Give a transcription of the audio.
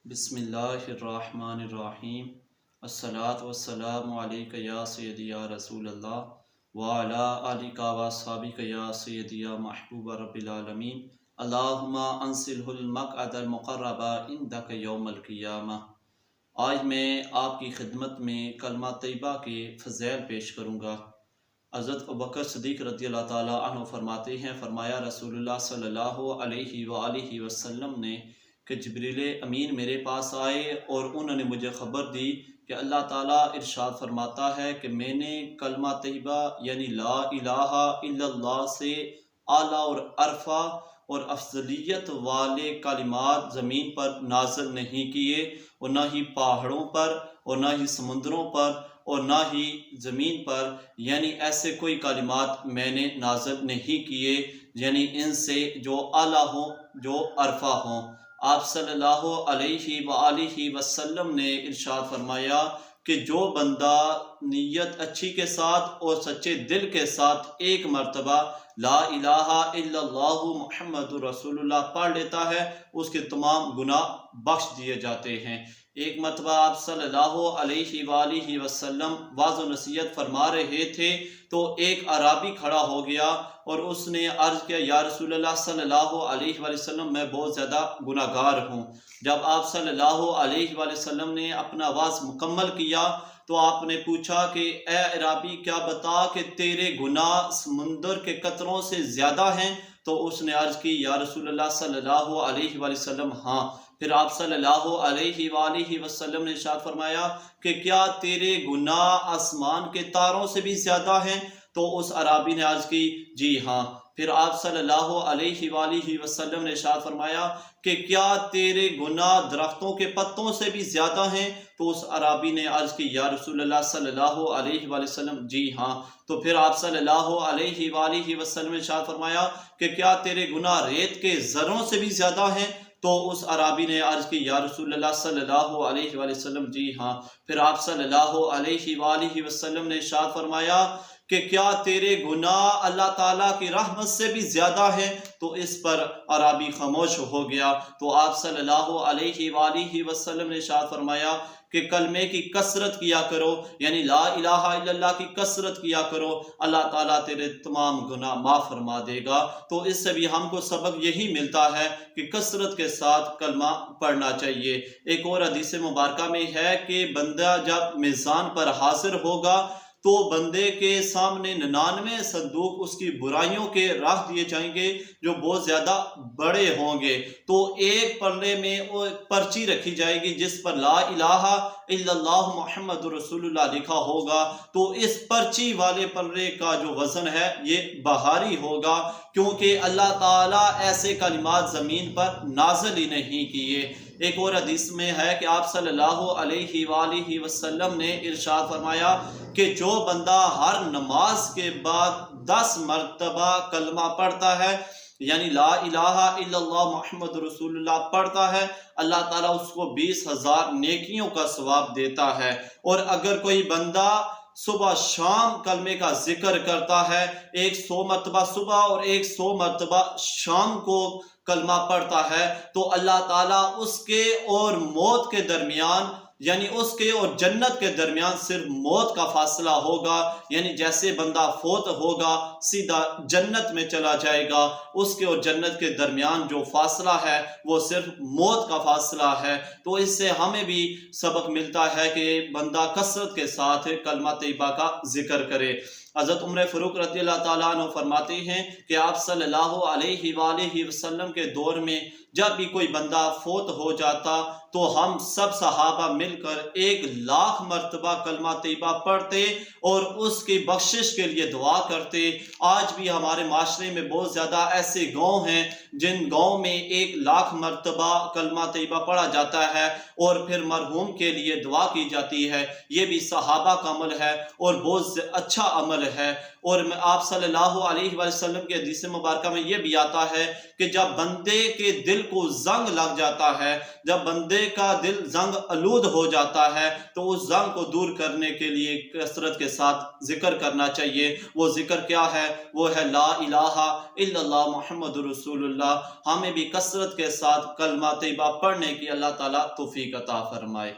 بسم اللہ الرحمن الرحیم الصلاۃ والسلام علیک یا سیدی یا رسول اللہ وعلیٰ آلک واصحابک یا سیدی یا محبوب رب العالمین اللہم انزلہ المقعد المقرب عندک یوم القیامہ۔ آج میں آپ کی خدمت میں کلمہ طیبہ کے فضائل پیش کروں گا۔ حضرت ابوبکر صدیق رضی اللہ تعالیٰ عنہ فرماتے ہیں، فرمایا رسول اللہ صلی اللہ علیہ وآلہ وسلم نے کہ جبریل امین میرے پاس آئے اور انہوں نے مجھے خبر دی کہ اللہ تعالیٰ ارشاد فرماتا ہے کہ میں نے کلمہ طیبہ یعنی لا الہ الا اللہ سے اعلیٰ اور عرفہ اور افضلیت والے کلمات زمین پر نازل نہیں کیے، اور نہ ہی پہاڑوں پر اور نہ ہی سمندروں پر اور نہ ہی زمین پر، یعنی ایسے کوئی کلمات میں نے نازل نہیں کیے یعنی ان سے جو اعلیٰ ہوں، جو عرفہ ہوں۔ آپ صلی اللہ علیہ وآلہ وسلم نے ارشاد فرمایا کہ جو بندہ نیت اچھی کے ساتھ اور سچے دل کے ساتھ ایک مرتبہ لا الہ الا اللہ محمد رسول اللہ پڑھ لیتا ہے، اس کے تمام گناہ بخش دیے جاتے ہیں۔ ایک مرتبہ آپ صلی اللہ علیہ وآلہ وسلم واعظ و نصیحت فرما رہے تھے تو ایک اعرابی کھڑا ہو گیا اور اس نے عرض کیا، یا رسول اللہ صلی اللہ علیہ وآلہ وسلم میں بہت زیادہ گناہ گار ہوں۔ جب آپ صلی اللہ علیہ وآلہ وسلم نے اپنا واعظ مکمل کیا تو آپ نے پوچھا کہ اے اعرابی کیا بتا کہ تیرے گناہ سمندر کے قطروں سے زیادہ ہیں؟ تو اس نے عرض کی، یا رسول اللہ صلی اللہ علیہ وآلہ وسلم ہاں۔ پھر آپ صلی اللہ علیہ وآلہ وسلم نے ارشاد فرمایا کہ کیا تیرے گناہ آسمان کے تاروں سے بھی زیادہ ہیں؟ تو اس اعرابی نے عرض کی، جی ہاں۔ پھر آپ صلی اللہ علیہ وآلہ وسلم نے ارشاد فرمایا کہ کیا تیرے گناہ درختوں کے پتوں سے بھی زیادہ ہیں؟ تو اس اعرابی نے عرض کی، یا رسول اللہ صلی اللہ علیہ وآلہ وسلم جی ہاں۔ تو پھر آپ صلی اللہ علیہ وآلہ وسلم نے ارشاد فرمایا کہ کیا تیرے گناہ ریت کے ذروں سے بھی زیادہ ہیں؟ تو اس اعرابی نے عرض کی، یا رسول اللہ صلی اللہ علیہ وآلہ وسلم جی ہاں۔ پھر آپ صلی اللہ علیہ وآلہ وسلم نے ارشاد فرمایا کہ کیا تیرے گناہ اللہ تعالیٰ کی رحمت سے بھی زیادہ ہیں؟ تو اس پر اعرابی خاموش ہو گیا۔ تو آپ صلی اللہ علیہ وآلہ وسلم نے ارشاد فرمایا کہ کلمے کی کثرت کیا کرو، یعنی لا الہ الا اللہ کی کثرت کیا کرو، اللہ تعالیٰ تیرے تمام گناہ معاف فرما دے گا۔ تو اس سے بھی ہم کو سبق یہی ملتا ہے کہ کثرت کے ساتھ کلمہ پڑھنا چاہیے۔ ایک اور حدیث مبارکہ میں ہے کہ بندہ جب میزان پر حاضر ہوگا تو بندے کے سامنے 99 صندوق اس کی برائیوں کے رکھ دیے جائیں گے جو بہت زیادہ بڑے ہوں گے۔ تو ایک پلڑے میں پرچی رکھی جائے گی جس پر لا الہ الا اللہ محمد رسول اللہ لکھا ہوگا، تو اس پرچی والے پلڑے کا جو وزن ہے یہ بھاری ہوگا، کیونکہ اللہ تعالیٰ ایسے کلمات زمین پر نازل ہی نہیں کیے۔ ایک اور حدیث میں ہے کہ آپ صلی اللہ علیہ وآلہ وسلم نے ارشاد فرمایا کہ جو بندہ ہر نماز کے بعد 10 مرتبہ کلمہ پڑھتا ہے، یعنی لا الہ الا اللہ محمد رسول اللہ پڑھتا ہے، اللہ تعالیٰ اس کو 20,000 نیکیوں کا ثواب دیتا ہے۔ اور اگر کوئی بندہ صبح شام کلمے کا ذکر کرتا ہے، 100 مرتبہ صبح اور 100 مرتبہ شام کو کلمہ پڑھتا ہے، تو اللہ تعالیٰ اس کے اور موت کے درمیان، یعنی اس کے اور جنت کے درمیان صرف موت کا فاصلہ ہوگا، یعنی جیسے بندہ فوت ہوگا سیدھا جنت میں چلا جائے گا، اس کے اور جنت کے درمیان جو فاصلہ ہے وہ صرف موت کا فاصلہ ہے۔ تو اس سے ہمیں بھی سبق ملتا ہے کہ بندہ کثرت کے ساتھ کلمہ طیبہ کا ذکر کرے۔ حضرت عمر فاروق رضی اللہ تعالیٰ عنہ فرماتے ہیں کہ آپ صلی اللہ علیہ وآلہ وسلم کے دور میں جب بھی کوئی بندہ فوت ہو جاتا تو ہم سب صحابہ مل کر 1,00,000 مرتبہ کلمہ طیبہ پڑھتے اور اس کی بخشش کے لیے دعا کرتے۔ آج بھی ہمارے معاشرے میں بہت زیادہ ایسے گاؤں ہیں جن گاؤں میں 1,00,000 مرتبہ کلمہ طیبہ پڑھا جاتا ہے اور پھر مرحوم کے لیے دعا کی جاتی ہے۔ یہ بھی صحابہ کا عمل ہے اور بہت اچھا عمل ہے۔ اور آپ صلی اللہ علیہ وسلم کے حدیث مبارکہ میں یہ بھی آتا ہے کہ جب بندے کے دل دل کو زنگ لگ جاتا ہے، جب بندے کا دل زنگ آلود ہو جاتا ہے تو اس زنگ کو دور کرنے کے لیے کثرت کے ساتھ ذکر کرنا چاہیے۔ وہ ذکر کیا ہے؟ وہ ہے لا الہ الا اللہ محمد رسول اللہ۔ ہمیں بھی کثرت کے ساتھ کلمہ طیبہ پڑھنے کی اللہ تعالیٰ توفیق عطا فرمائے۔